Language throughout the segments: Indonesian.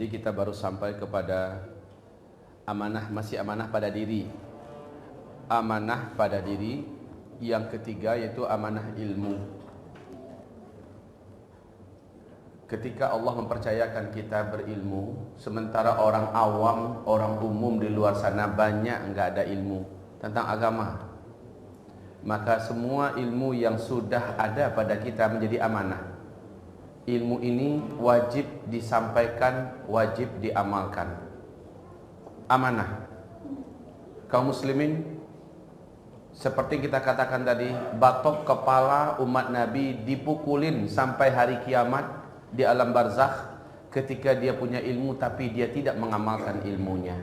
Jadi kita baru sampai kepada amanah, masih amanah pada diri. Amanah pada diri yang ketiga yaitu amanah ilmu. Ketika Allah mempercayakan kita berilmu, sementara orang awam, orang umum di luar sana banyak enggak ada ilmu tentang agama, maka semua ilmu yang sudah ada pada kita menjadi amanah. Ilmu ini wajib disampaikan, wajib diamalkan. Amanah. Kaum muslimin, seperti kita katakan tadi, batok kepala umat Nabi dipukulin sampai hari kiamat di alam barzakh ketika dia punya ilmu tapi dia tidak mengamalkan ilmunya.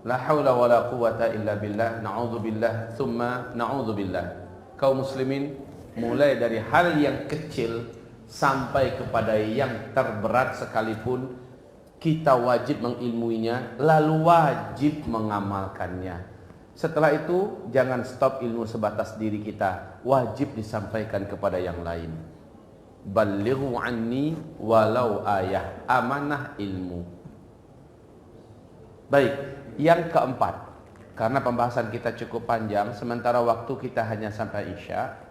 La haula wala quwata illa billah, na'udzubillah, thumma na'udzubillah. Kaum muslimin, mulai dari hal yang kecil sampai kepada yang terberat sekalipun, kita wajib mengilmuinya, lalu wajib mengamalkannya. Setelah itu jangan stop ilmu sebatas diri kita, wajib disampaikan kepada yang lain. Ballighu anni walau ayah, amanah ilmu. Baik, yang keempat, karena pembahasan kita cukup panjang sementara waktu kita hanya sampai Isya.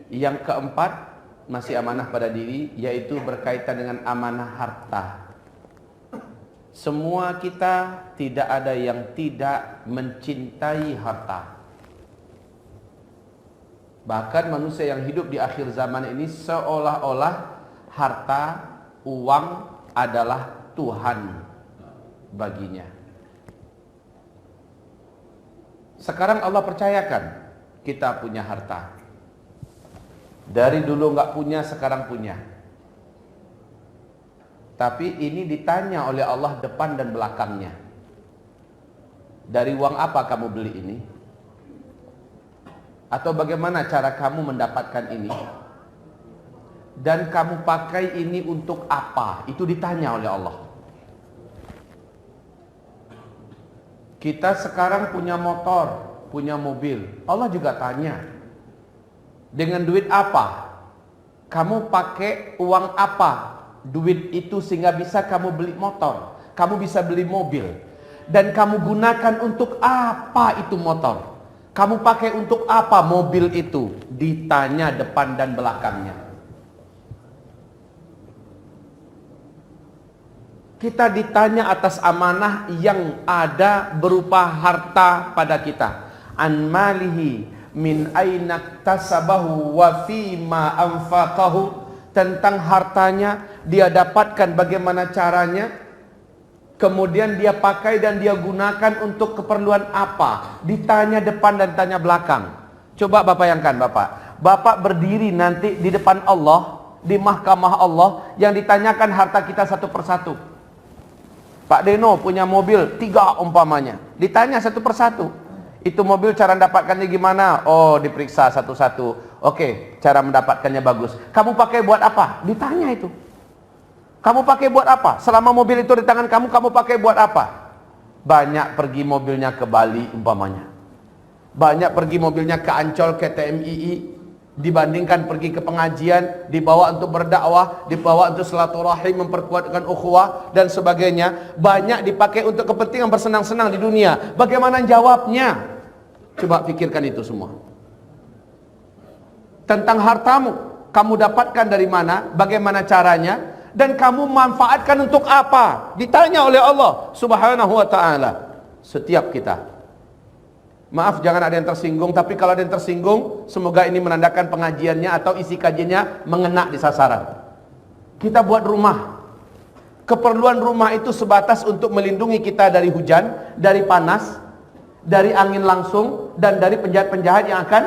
Yang keempat masih amanah pada diri, yaitu berkaitan dengan amanah harta. Semua kita tidak ada yang tidak mencintai harta. Bahkan manusia yang hidup di akhir zaman ini seolah-olah harta, uang adalah Tuhan baginya. Sekarang Allah percayakan kita punya harta. Dari dulu nggak punya, sekarang punya. Tapi ini ditanya oleh Allah depan dan belakangnya. Dari uang apa kamu beli ini? Atau bagaimana cara kamu mendapatkan ini? Dan kamu pakai ini untuk apa? Itu ditanya oleh Allah. Kita sekarang punya motor, punya mobil. Allah juga tanya. Dengan duit apa? Kamu pakai uang apa? Duit itu sehingga bisa kamu beli motor, kamu bisa beli mobil. Dan kamu gunakan untuk apa itu motor? Kamu pakai untuk apa mobil itu? Ditanya depan dan belakangnya. Kita ditanya atas amanah yang ada berupa harta pada kita. An malihi min ainak tasabahu wa fima anfaqahu, tentang hartanya dia dapatkan bagaimana caranya, kemudian dia pakai dan dia gunakan untuk keperluan apa. Ditanya depan dan tanya belakang. Coba Bapak bayangkan, Bapak berdiri nanti di depan Allah, di mahkamah Allah, yang ditanyakan harta kita satu persatu. Pak Deno punya mobil 3 umpamanya, ditanya satu persatu. Itu mobil cara mendapatkannya gimana? Oh, diperiksa satu-satu. Oke, cara mendapatkannya bagus. Kamu pakai buat apa? Ditanya itu. Kamu pakai buat apa? Selama mobil itu di tangan kamu, kamu pakai buat apa? Banyak pergi mobilnya ke Bali umpamanya. Banyak pergi mobilnya ke Ancol, ke TMII. Dibandingkan pergi ke pengajian, dibawa untuk berdakwah, dibawa untuk silaturahim, memperkuatkan ukhuwah dan sebagainya. Banyak dipakai untuk kepentingan bersenang-senang di dunia. Bagaimana jawabnya? Coba pikirkan itu semua. Tentang hartamu, kamu dapatkan dari mana, bagaimana caranya, dan kamu manfaatkan untuk apa? Ditanya oleh Allah Subhanahu wa ta'ala. Setiap kita. Maaf jangan ada yang tersinggung, tapi kalau ada yang tersinggung, semoga ini menandakan pengajiannya atau isi kajiannya mengena di sasaran. Kita buat rumah. Keperluan rumah itu sebatas untuk melindungi kita dari hujan, dari panas, dari angin langsung, dan dari penjahat-penjahat yang akan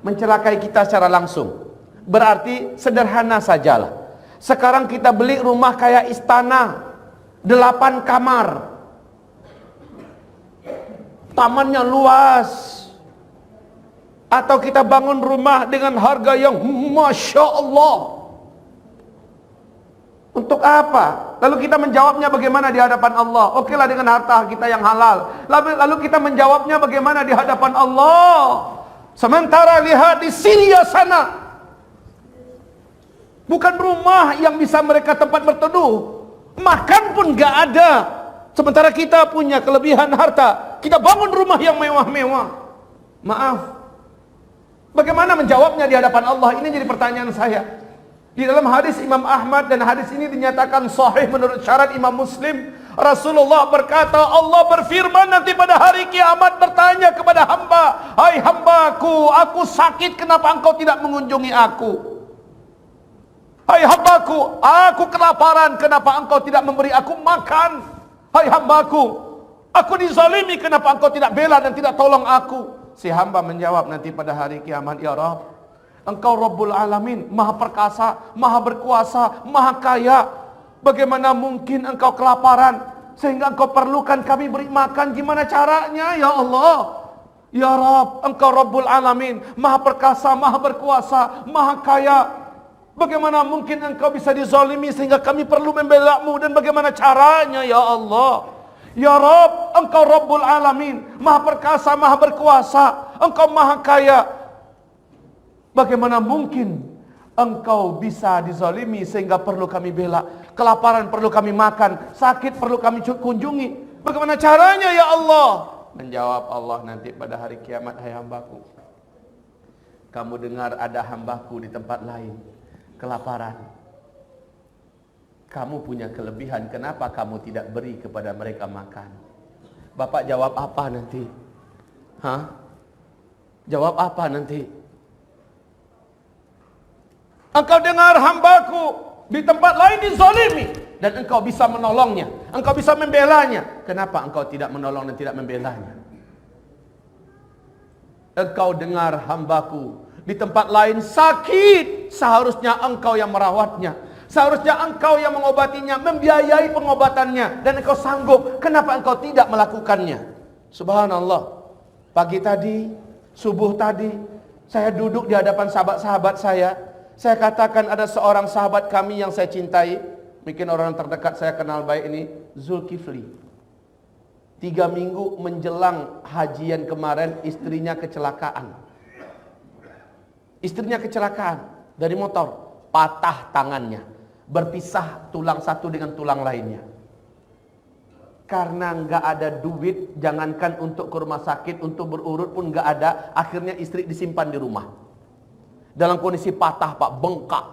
mencelakai kita secara langsung. Berarti sederhana sajalah. Sekarang kita beli rumah kayak istana, 8 kamar. Tamannya luas. Atau kita bangun rumah dengan harga yang Masya Allah. Untuk apa? Lalu kita menjawabnya bagaimana di hadapan Allah? Okelah dengan harta kita yang halal. Lalu kita menjawabnya bagaimana di hadapan Allah? Sementara lihat di Syria sana, Bukan rumah yang bisa mereka tempat berteduh. Makan pun gak ada. Sementara kita punya kelebihan harta. Kita bangun rumah yang mewah-mewah. Maaf. Bagaimana menjawabnya di hadapan Allah? Ini jadi pertanyaan saya. Di dalam hadis Imam Ahmad, dan hadis ini dinyatakan sahih menurut syarat Imam Muslim, Rasulullah berkata, Allah berfirman nanti pada hari kiamat bertanya kepada hamba, hai hambaku, aku sakit, kenapa engkau tidak mengunjungi aku? Hai hambaku, aku kelaparan, kenapa engkau tidak memberi aku makan? Hai hambaku, aku dizalimi, kenapa engkau tidak bela dan tidak tolong aku? Si hamba menjawab nanti pada hari kiamat, ya Rabb, engkau Rabbul Alamin, maha perkasa, maha berkuasa, maha kaya. Bagaimana mungkin engkau kelaparan sehingga engkau perlukan kami beri makan? Gimana caranya ya Allah? Ya Rabb, engkau Rabbul Alamin, maha perkasa, maha berkuasa, maha kaya. Bagaimana mungkin engkau bisa dizalimi sehingga kami perlu membela-Mu? Dan bagaimana caranya ya Allah? Ya Rabb, engkau Rabbul Alamin, maha perkasa, maha berkuasa, engkau maha kaya. Bagaimana mungkin engkau bisa dizalimi sehingga perlu kami bela? Kelaparan perlu kami makan, sakit perlu kami kunjungi. Bagaimana caranya ya Allah? Menjawab Allah nanti pada hari kiamat, hai hambaku, kamu dengar ada hambaku di tempat lain kelaparan. Kamu punya kelebihan, kenapa kamu tidak beri kepada mereka makan? Bapak jawab apa nanti? Hah? Jawab apa nanti? Engkau dengar hambaku di tempat lain dizalimi dan engkau bisa menolongnya, engkau bisa membelanya. Kenapa engkau tidak menolong dan tidak membelanya? Engkau dengar hambaku di tempat lain sakit, seharusnya engkau yang merawatnya, seharusnya engkau yang mengobatinya, membiayai pengobatannya, dan engkau sanggup. Kenapa engkau tidak melakukannya? Subhanallah. Pagi tadi, subuh tadi, saya duduk di hadapan sahabat-sahabat saya. Saya katakan ada seorang sahabat kami yang saya cintai, mungkin orang terdekat saya kenal baik ini, Zulkifli. 3 minggu menjelang hajian kemarin, istrinya kecelakaan. Istrinya kecelakaan dari motor, patah tangannya, berpisah tulang satu dengan tulang lainnya. Karena nggak ada duit, jangankan untuk ke rumah sakit, untuk berurut pun nggak ada. Akhirnya istri disimpan di rumah. Dalam kondisi patah Pak, bengkak.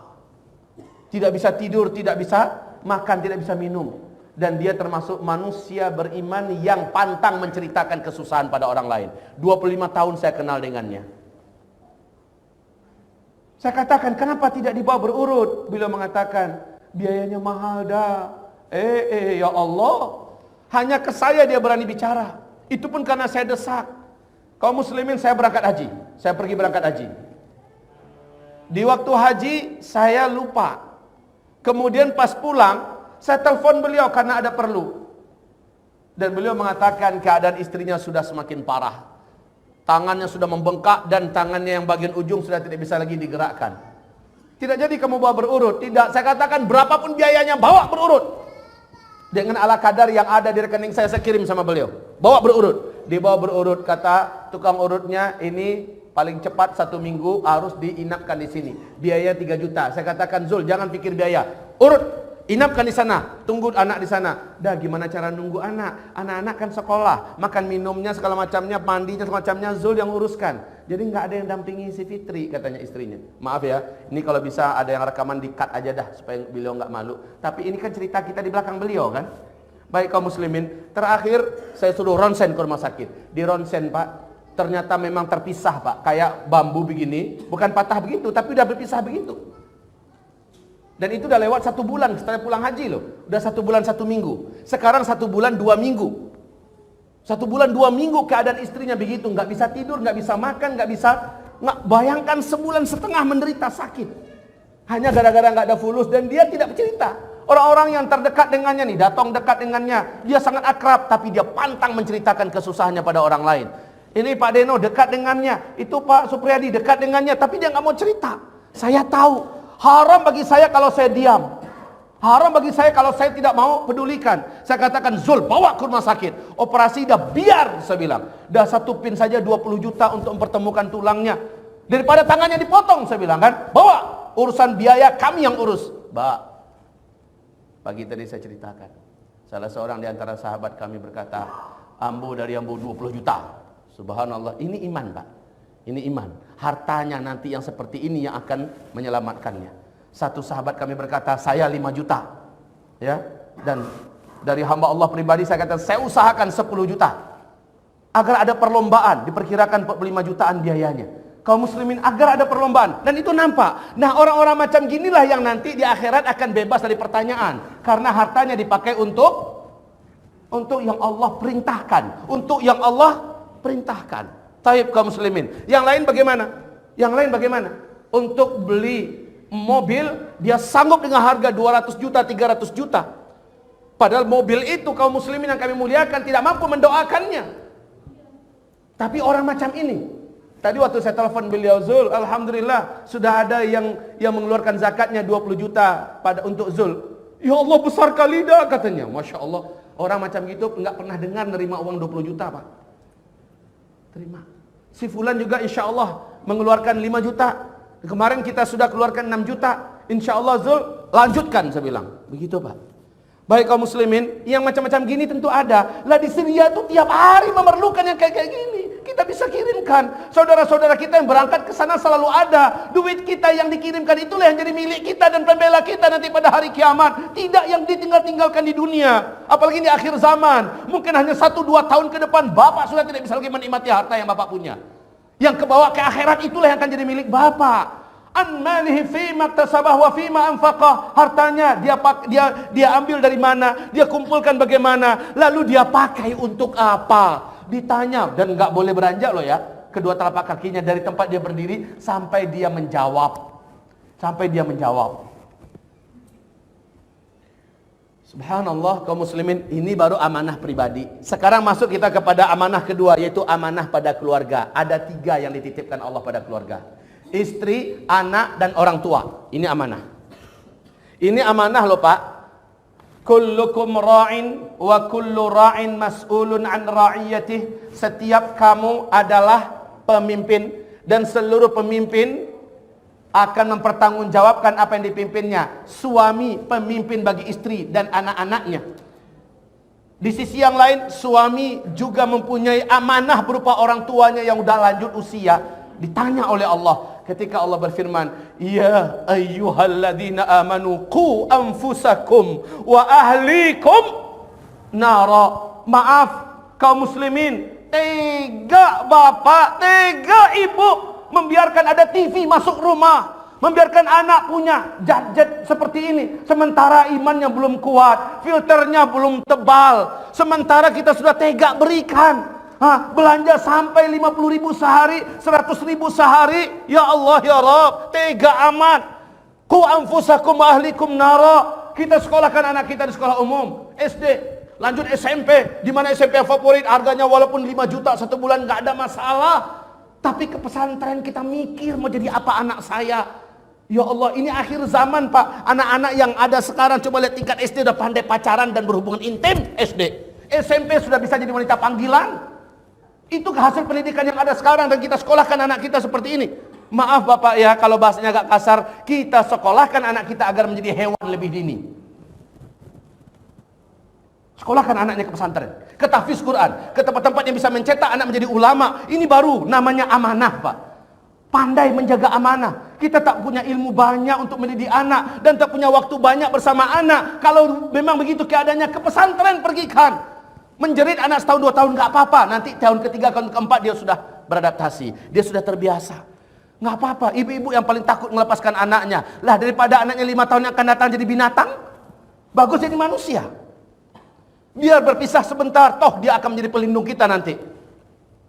Tidak bisa tidur, tidak bisa makan, tidak bisa minum. Dan dia termasuk manusia beriman yang pantang menceritakan kesusahan pada orang lain. 25 tahun saya kenal dengannya. Saya katakan, kenapa tidak dibawa berurut? Beliau mengatakan, biayanya mahal dah. Ya Allah. Hanya ke saya dia berani bicara. Itu pun karena saya desak. Kaum muslimin, saya berangkat haji. Saya pergi berangkat haji. Di waktu haji saya lupa. Kemudian pas pulang saya telepon beliau karena ada perlu. Dan beliau mengatakan keadaan istrinya sudah semakin parah. Tangannya sudah membengkak dan tangannya yang bagian ujung sudah tidak bisa lagi digerakkan. Tidak jadi kamu bawa berurut. Tidak, saya katakan berapapun biayanya bawa berurut. Dengan ala kadar yang ada di rekening saya kirim sama beliau. Bawa berurut. Dibawa berurut, kata tukang urutnya, ini paling cepat 1 minggu harus diinapkan di sini. Biaya 3 juta. Saya katakan, Zul, jangan pikir biaya. Urut, inapkan di sana. Tunggu anak di sana. Dah, gimana cara nunggu anak? Anak-anak kan sekolah, makan minumnya segala macamnya, mandinya segala macamnya Zul yang uruskan. Jadi nggak ada yang dampingi si Fitri, katanya istrinya. Maaf ya, ini kalau bisa ada yang rekaman di-cut aja dah supaya beliau nggak malu. Tapi ini kan cerita kita di belakang beliau kan. Baik kaum muslimin, terakhir saya suruh ronsen ke rumah sakit. Di ronsen Pak, ternyata memang terpisah Pak, kayak bambu begini, bukan patah begitu, tapi udah berpisah begitu. Dan itu udah lewat 1 bulan setelah pulang haji loh, udah 1 bulan 1 minggu. Sekarang 1 bulan 2 minggu. 1 bulan 2 minggu keadaan istrinya begitu, nggak bisa tidur, nggak bisa makan, nggak bayangkan sebulan setengah menderita sakit. Hanya gara-gara nggak ada fulus dan dia tidak bercerita. Orang-orang yang terdekat dengannya nih, datang dekat dengannya, dia sangat akrab, tapi dia pantang menceritakan kesusahannya pada orang lain. Ini Pak Deno dekat dengannya, itu Pak Supriyadi dekat dengannya, tapi dia nggak mau cerita. Saya tahu, haram bagi saya kalau saya diam. Haram bagi saya kalau saya tidak mau pedulikan. Saya katakan, Zul, bawa ke rumah sakit. Operasi dah biar, saya bilang. Dah 1 pin saja 20 juta untuk mempertemukan tulangnya. Daripada tangannya dipotong, saya bilang kan. Bawa. Urusan biaya kami yang urus. Mbak, pagi tadi saya ceritakan, salah seorang di antara sahabat kami berkata, ambo dari ambo 20 juta. Subhanallah, ini iman Pak. Ini iman. Hartanya nanti yang seperti ini yang akan menyelamatkannya. Satu sahabat kami berkata, saya 5 juta. Ya. Dan dari hamba Allah pribadi saya kata, saya usahakan 10 juta. Agar ada perlombaan, diperkirakan 45 jutaan biayanya. Kaum muslimin agar ada perlombaan. Dan itu nampak. Nah, orang-orang macam ginilah yang nanti di akhirat akan bebas dari pertanyaan. Karena hartanya dipakai untuk yang Allah perintahkan. Untuk yang Allah perintahkan. Taib kaum muslimin. Yang lain bagaimana? Yang lain bagaimana? Untuk beli mobil, dia sanggup dengan harga 200 juta, 300 juta. Padahal mobil itu kaum muslimin yang kami muliakan tidak mampu mendoakannya. Tapi orang macam ini. Tadi waktu saya telepon beliau Zul, alhamdulillah sudah ada yang mengeluarkan zakatnya 20 juta untuk Zul. Ya Allah, besar kali dah katanya. Masya Allah. Orang macam gitu enggak pernah dengar nerima uang 20 juta Pak. Terima. Si fulan juga insya Allah mengeluarkan 5 juta. Kemarin kita sudah keluarkan 6 juta. Insya Allah Zul, lanjutkan saya bilang. Begitu Pak. Baik kaum muslimin, yang macam-macam gini tentu ada. Lah di Syria tuh tiap hari memerlukan yang kayak gini. Kita bisa kirimkan. Saudara-saudara kita yang berangkat ke sana selalu ada. Duit kita yang dikirimkan itulah yang jadi milik kita dan pembela kita nanti pada hari kiamat. Tidak yang ditinggal-tinggalkan di dunia. Apalagi di akhir zaman. Mungkin hanya 1-2 tahun ke depan Bapak sudah tidak bisa lagi menikmati harta yang Bapak punya. Yang kebawa ke akhirat itulah yang akan jadi milik Bapak. An malihi fima iktasabah wa fima anfaqah. Hartanya dia ambil dari mana, dia kumpulkan bagaimana, lalu dia pakai untuk apa? Ditanya dan enggak boleh beranjak loh ya. Kedua telapak kakinya dari tempat dia berdiri sampai dia menjawab. Sampai dia menjawab. Subhanallah kaum muslimin, ini baru amanah pribadi. Sekarang masuk kita kepada amanah kedua, yaitu amanah pada keluarga. Ada 3 yang dititipkan Allah pada keluarga. Istri, anak, dan orang tua. Ini amanah. Ini amanah loh Pak. Kullukum ra'in wa kullu ra'in mas'ulun an ra'iyatih. Setiap kamu adalah pemimpin dan seluruh pemimpin akan mempertanggungjawabkan apa yang dipimpinnya. Suami pemimpin bagi istri dan anak-anaknya. Di sisi yang lain, suami juga mempunyai amanah berupa orang tuanya yang sudah lanjut usia. Ditanya oleh Allah ketika Allah berfirman, ya ayyuhalladzina amanu qu anfusakum wa ahlikum nara. Maaf kaum muslimin, tega bapak, tega ibu membiarkan ada TV masuk rumah, membiarkan anak punya gadget seperti ini, sementara imannya belum kuat, filternya belum tebal, sementara kita sudah tega berikan. Belanja sampai 50.000 sehari, 100.000 sehari. Ya Allah ya Rabb, tega amat. Qu anfusakum ahlikum nara. Kita sekolahkan anak kita di sekolah umum, SD, lanjut SMP, di mana SMP yang favorit harganya walaupun 5 juta 1 bulan nggak ada masalah. Tapi ke pesantren kita mikir mau jadi apa anak saya. Ya Allah, ini akhir zaman Pak. Anak-anak yang ada sekarang coba lihat tingkat SD udah pandai pacaran dan berhubungan intim SD. SMP sudah bisa jadi wanita panggilan. Itu hasil pendidikan yang ada sekarang dan kita sekolahkan anak kita seperti ini. Maaf Bapak ya, kalau bahasanya agak kasar, kita sekolahkan anak kita agar menjadi hewan lebih dini. Sekolahkan anaknya ke pesantren, ke tahfiz Quran, ke tempat-tempat yang bisa mencetak anak menjadi ulama. Ini baru namanya amanah Pak. Pandai menjaga amanah. Kita tak punya ilmu banyak untuk mendidik anak dan tak punya waktu banyak bersama anak. Kalau memang begitu keadaannya, ke pesantren pergikan. Menjerit anak setahun 2 tahun nggak apa-apa. Nanti tahun ketiga, tahun keempat dia sudah beradaptasi, dia sudah terbiasa. Nggak apa-apa. Ibu-ibu yang paling takut melepaskan anaknya, lah daripada anaknya 5 tahun yang akan datang jadi binatang, bagus jadi manusia. Biar berpisah sebentar, toh dia akan menjadi pelindung kita nanti.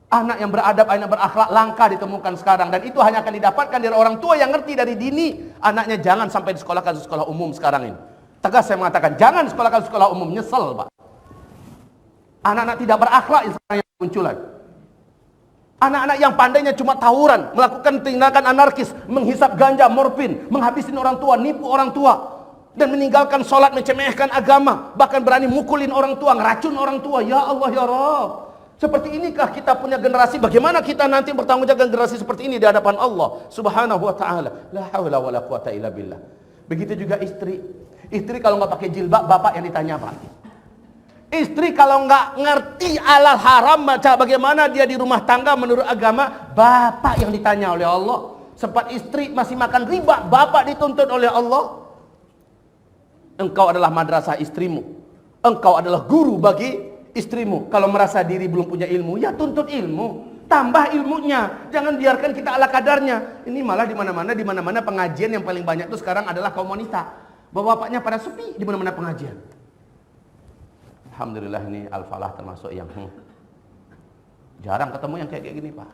Anak yang beradab, anak berakhlak langka ditemukan sekarang, dan itu hanya akan didapatkan dari orang tua yang ngerti dari dini. Anaknya jangan sampai disekolahkan di sekolah umum sekarang ini. Tegas saya mengatakan, jangan disekolahkan di sekolah umum, nyesel Pak. Anak-anak tidak berakhlak yang munculan. Anak-anak yang pandainya cuma tawuran, melakukan tindakan anarkis, menghisap ganja, morfin, menghabisin orang tua, nipu orang tua, dan meninggalkan sholat, mencemehkan agama, bahkan berani mukulin orang tua, ngeracun orang tua. Ya Allah ya Rabb. Seperti inikah kita punya generasi? Bagaimana kita nanti bertanggung jawab generasi seperti ini di hadapan Allah Subhanahu wa taala? La haula wala quwata illa billah. Begitu juga istri. Istri kalau nggak pakai jilbab, bapak yang ditanya, Pak. Istri kalau nggak ngerti halal haram, baca bagaimana dia di rumah tangga menurut agama, bapak yang ditanya oleh Allah. Sempat istri masih makan riba, bapak dituntut oleh Allah. Engkau adalah madrasah istrimu. Engkau adalah guru bagi istrimu. Kalau merasa diri belum punya ilmu, ya tuntut ilmu, tambah ilmunya. Jangan biarkan kita ala kadarnya. Ini malah di mana-mana pengajian yang paling banyak itu sekarang adalah kaum wanita. Bapak-bapaknya pada sepi di mana-mana pengajian. Alhamdulillah ini Al-Falah termasuk yang jarang ketemu yang kayak gini, Pak.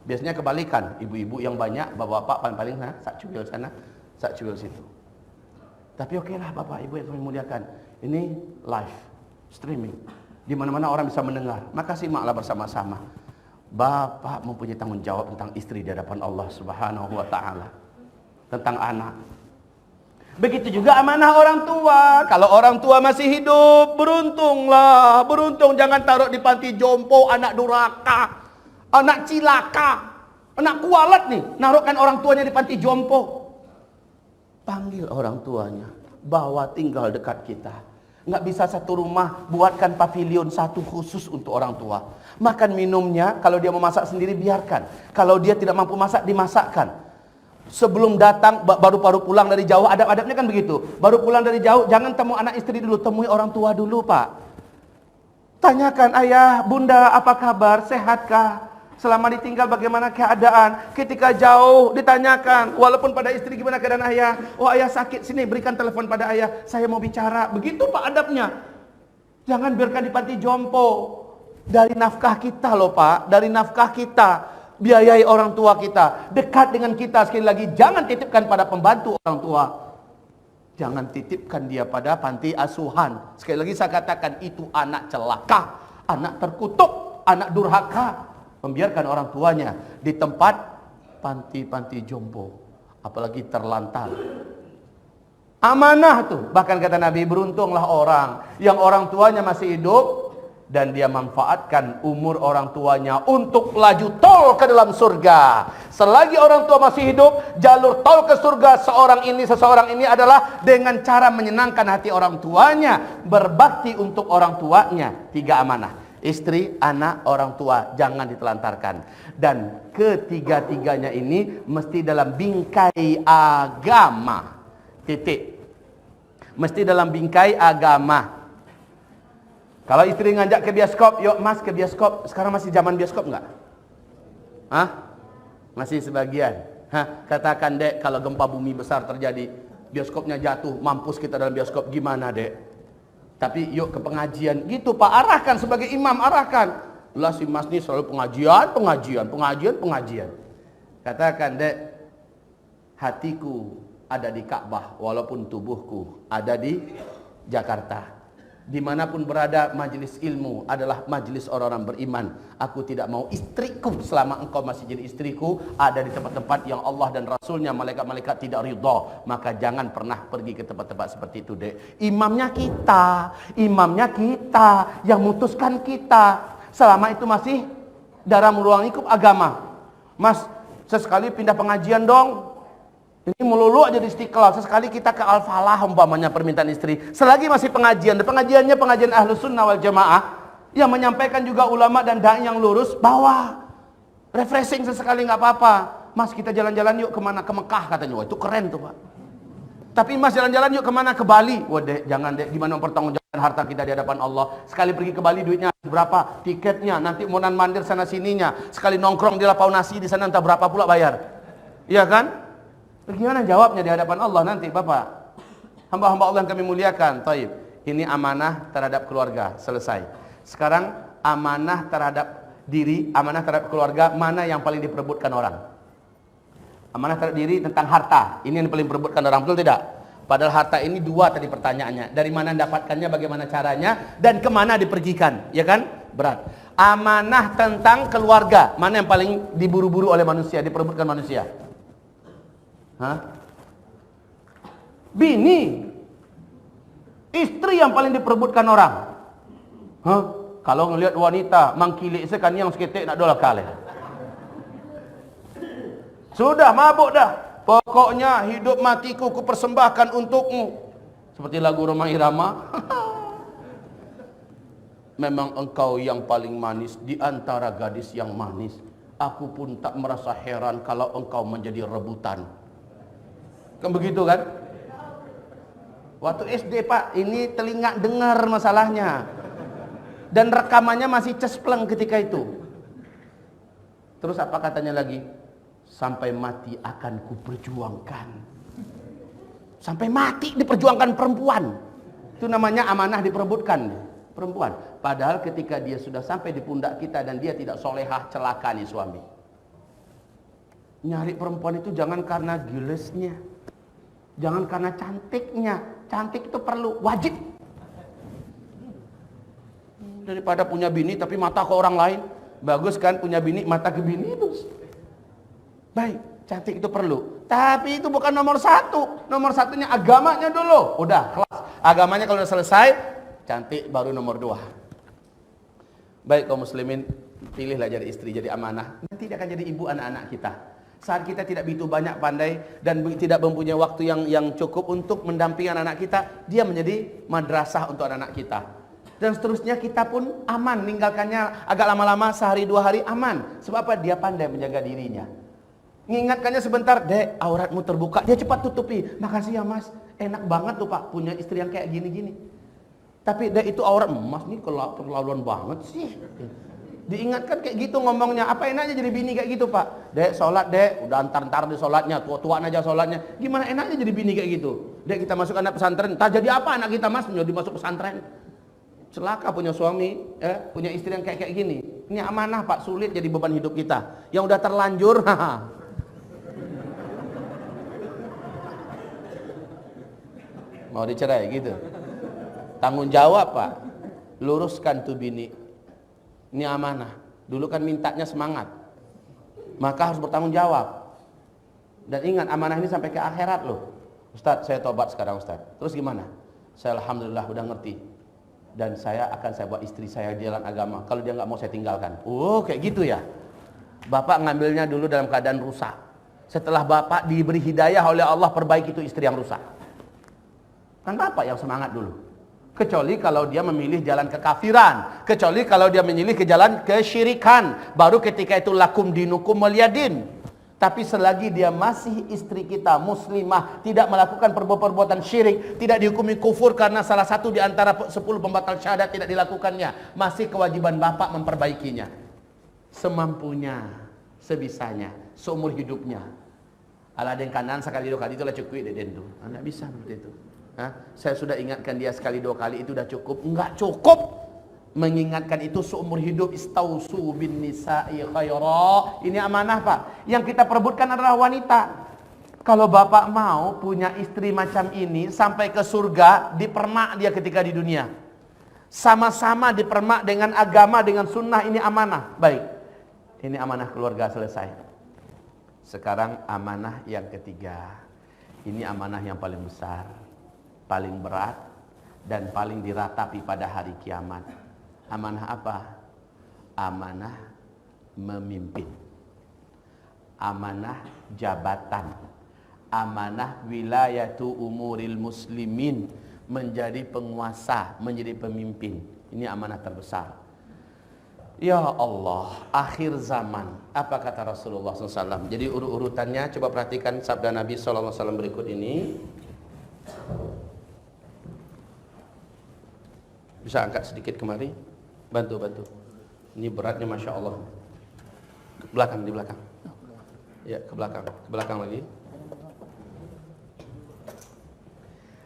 Biasanya kebalikan, ibu-ibu yang banyak, bapak-bapak paling-paling sak cuil sana, sak cuil situ. Tapi okelah Bapak Ibu yang kami muliakan. Ini live streaming. Di mana-mana orang bisa mendengar. Maka simaklah bersama-sama. Bapak mempunyai tanggung jawab tentang istri di hadapan Allah Subhanahu wa taala. Tentang anak. Begitu juga amanah orang tua. Kalau orang tua masih hidup, beruntunglah. Beruntung, jangan taruh di panti jompo anak durhaka, anak cilaka, anak kualat nih. Naruhkan orang tuanya di panti jompo. Panggil orang tuanya, bawa tinggal dekat kita. Nggak bisa satu rumah, buatkan pavilion satu khusus untuk orang tua. Makan minumnya, kalau dia mau masak sendiri biarkan. Kalau dia tidak mampu masak, dimasakkan. Sebelum datang, baru pulang dari jauh, adab-adabnya kan begitu. Baru pulang dari jauh, jangan temu anak istri dulu, temui orang tua dulu, Pak. Tanyakan, ayah, bunda, apa kabar, sehatkah? Selama ditinggal bagaimana keadaan? Ketika jauh ditanyakan, walaupun pada istri gimana keadaan ayah? Oh ayah sakit, sini berikan telepon pada ayah, saya mau bicara. Begitu Pak adabnya. Jangan biarkan di panti jompo. Dari nafkah kita loh Pak, dari nafkah kita. Biayai orang tua kita, dekat dengan kita. Sekali lagi, jangan titipkan pada pembantu orang tua. Jangan titipkan dia pada panti asuhan. Sekali lagi saya katakan, itu anak celaka, anak terkutuk, anak durhaka. Membiarkan orang tuanya di tempat panti-panti jompo, apalagi terlantar. Amanah tuh. Bahkan kata Nabi, beruntunglah orang yang orang tuanya masih hidup dan dia manfaatkan umur orang tuanya untuk laju tol ke dalam surga. Selagi orang tua masih hidup, jalur tol ke surga seseorang ini adalah dengan cara menyenangkan hati orang tuanya, berbakti untuk orang tuanya. 3 amanah. Istri, anak, orang tua, jangan ditelantarkan. Dan ketiga-tiganya ini mesti dalam bingkai agama. Titik. Mesti dalam bingkai agama. Kalau istri ngajak ke bioskop, yuk mas ke bioskop. Sekarang masih zaman bioskop enggak? Hah? Masih sebagian. Hah? Katakan dek, kalau gempa bumi besar terjadi, bioskopnya jatuh, mampus kita dalam bioskop, gimana dek? Tapi yuk ke pengajian. Gitu Pak, arahkan sebagai imam, arahkan. Lah si mas ini selalu pengajian. Katakan dek, hatiku ada di Ka'bah, walaupun tubuhku ada di Jakarta. Dimanapun berada, majelis ilmu adalah majelis orang-orang beriman. Aku tidak mau istriku, selama engkau masih jadi istriku, ada di tempat-tempat yang Allah dan Rasulnya, malaikat-malaikat tidak ridha. Maka jangan pernah pergi ke tempat-tempat seperti itu dek. Imamnya kita, yang mutuskan kita. Selama itu masih dalam ruang lingkup agama. Mas, sesekali pindah pengajian dong. Ini melulu aja di Istiqlal. Sesekali kita ke Al-Falah umpamanya permintaan istri. Selagi masih pengajian, dan pengajiannya pengajian Ahlus Sunnah wal Jamaah yang menyampaikan juga ulama dan dai yang lurus, bawa refreshing sesekali nggak apa-apa. Mas kita jalan-jalan yuk kemana? Ke Mekah katanya. Wah itu keren tuh Pak. Tapi mas jalan-jalan yuk kemana? Ke Bali. Wah dek, jangan dek. Gimana mempertanggungjawabkan harta kita di hadapan Allah? Sekali pergi ke Bali duitnya berapa? Tiketnya, nanti mondar mandir sana sininya. Sekali nongkrong di lapau nasi di sana entah berapa pula bayar. Iya kan? Bagaimana jawabnya di hadapan Allah nanti Bapak? Hamba-hamba Allah yang kami muliakan. Taib. Ini amanah terhadap keluarga. Selesai. Sekarang amanah terhadap diri, amanah terhadap keluarga, mana yang paling diperebutkan orang? Amanah terhadap diri tentang harta. Ini yang paling diperebutkan orang, betul tidak? Padahal harta ini 2 tadi pertanyaannya. Dari mana mendapatkannya, bagaimana caranya, dan kemana dipergikan. Ya kan? Berat. Amanah tentang keluarga. Mana yang paling diburu-buru oleh manusia, diperebutkan manusia? Hah? Bini, istri yang paling diperebutkan orang. Hah? Kalau ngelihat wanita mangkilik sekan yang seketik nak dola kale. Sudah mabuk dah. Pokoknya hidup matiku ku persembahkan untukmu. Seperti lagu Roma Irama. Memang engkau yang paling manis di antara gadis yang manis. Aku pun tak merasa heran kalau engkau menjadi rebutan. Kan begitu kan? Waktu SD Pak, ini telinga dengar masalahnya. Dan rekamannya masih cespleng ketika itu. Terus apa katanya lagi? Sampai mati akan kuperjuangkan. Sampai mati diperjuangkan perempuan. Itu namanya amanah diperebutkan perempuan. Padahal ketika dia sudah sampai di pundak kita dan dia tidak solehah, celaka nih suami. Nyari perempuan itu jangan karena gilesnya, jangan karena cantiknya. Cantik itu perlu, wajib. Daripada punya bini tapi mata ke orang lain, bagus kan punya bini mata ke bini itu. Baik, cantik itu perlu, tapi itu bukan nomor satu. Nomor satunya agamanya dulu. Udah kelas, agamanya kalau udah selesai, cantik baru nomor dua. Baik kaum muslimin, pilihlah jadi istri, jadi amanah. Nanti dia akan jadi ibu anak-anak kita. Saat kita tidak begitu banyak pandai dan tidak mempunyai waktu yang cukup untuk mendampingi anak-anak kita, dia menjadi madrasah untuk anak-anak kita. Dan seterusnya kita pun aman, meninggalkannya agak lama-lama, sehari dua hari aman. Sebab apa? Dia pandai menjaga dirinya. Mengingatkannya sebentar, dek auratmu terbuka, dia cepat tutupi. Makasih ya mas, enak banget tuh pak punya istri yang kayak gini-gini. Tapi dek itu aurat, mas nih keterlaluan banget sih. Diingatkan kayak gitu ngomongnya. Apa enaknya jadi bini kayak gitu pak? Dek sholat dek, udah antar di sholatnya, tua-tuaan aja sholatnya. Gimana enaknya jadi bini kayak gitu? Dek kita masuk anak pesantren, tak jadi apa anak kita mas menjadi masuk pesantren? Celaka punya suami, punya istri yang kayak gini. Ini amanah pak, sulit jadi beban hidup kita. Yang udah terlanjur, mau dicerai gitu. Tanggung jawab pak, luruskan tuh bini. Ini amanah. Dulu kan mintanya semangat, maka harus bertanggung jawab. Dan ingat amanah ini sampai ke akhirat loh. Ustadz saya tobat sekarang Ustadz. Terus gimana? Saya alhamdulillah udah ngerti. Dan saya buat istri saya di jalan agama. Kalau dia nggak mau saya tinggalkan. Oh kayak gitu ya. Bapak ngambilnya dulu dalam keadaan rusak. Setelah bapak diberi hidayah oleh Allah, perbaiki itu istri yang rusak. Kan bapak yang semangat dulu. Kecuali kalau dia memilih jalan kekafiran. Kecuali kalau dia memilih ke jalan kesyirikan. Baru ketika itu lakum dinukum waliyadin. Tapi selagi dia masih istri kita, muslimah, tidak melakukan perbuatan syirik, tidak dihukumi kufur karena salah satu di antara 10 pembatal syahadat tidak dilakukannya, masih kewajiban bapak memperbaikinya. Semampunya, sebisanya, seumur hidupnya. Ala den kanan sekali dua kali itulah cukup deden tuh. Anda bisa seperti itu. Saya sudah ingatkan dia sekali dua kali itu sudah cukup. Enggak cukup. Mengingatkan itu seumur hidup. Istausu bin nisa'i khaira. Ini amanah pak. Yang kita perebutkan adalah wanita. Kalau bapak mau punya istri macam ini sampai ke surga, dipermak dia ketika di dunia. Sama-sama dipermak dengan agama, dengan sunnah. Ini amanah. Baik. Ini amanah keluarga selesai. Sekarang amanah yang ketiga. Ini amanah yang paling besar, paling berat, dan paling diratapi pada hari kiamat. Amanah apa? Amanah memimpin, amanah jabatan, amanah wilayatu umuril muslimin, menjadi penguasa, menjadi pemimpin. Ini amanah terbesar. Ya Allah, akhir zaman. Apa kata Rasulullah SAW? Jadi urutannya, coba perhatikan sabda Nabi SAW berikut ini. Bisa angkat sedikit kemari? Bantu. Ini beratnya Masya Allah. Ke belakang, di belakang. Ya, ke belakang lagi.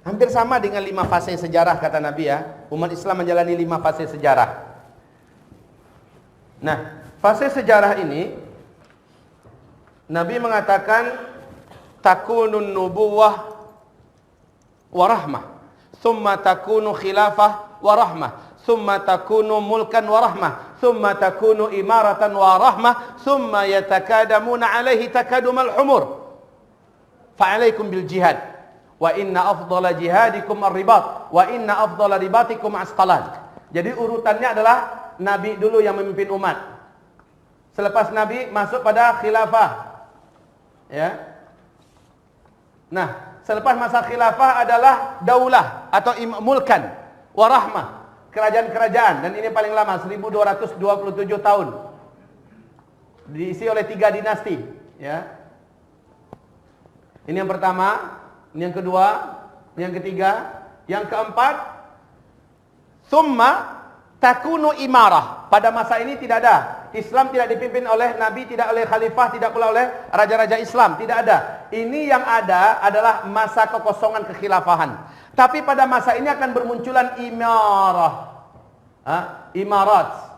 Hampir sama dengan 5 fase sejarah kata Nabi ya. Umat Islam menjalani 5 fase sejarah. Nah, fase sejarah ini Nabi mengatakan takunun nubuwah wa rahmah, thumma takunu khilafah wa rahmah, thumma takunu mulkan wa rahmah, thumma takunu imaratan wa rahmah, thumma yatakadamuna alaihi takadumal humur. Fa'alaikum bil jihad, wa inna afdala jihadikum ar-ribat, wa inna afdala ribatikum asqalan. Jadi urutannya adalah Nabi dulu yang memimpin umat. Selepas Nabi masuk pada khilafah. Ya. Nah, selepas masa khilafah adalah daulah atau mulkan warahmah, kerajaan-kerajaan, dan ini paling lama 1227 tahun. Diisi oleh 3 dinasti, ya. Ini yang pertama, ini yang kedua, ini yang ketiga, yang keempat, summa takunu imarah. Pada masa ini tidak ada. Islam tidak dipimpin oleh Nabi, tidak oleh khalifah, tidak pula oleh raja-raja Islam, tidak ada. Ini yang ada adalah masa kekosongan kekhilafahan. Tapi pada masa ini akan bermunculan imarah, imarat,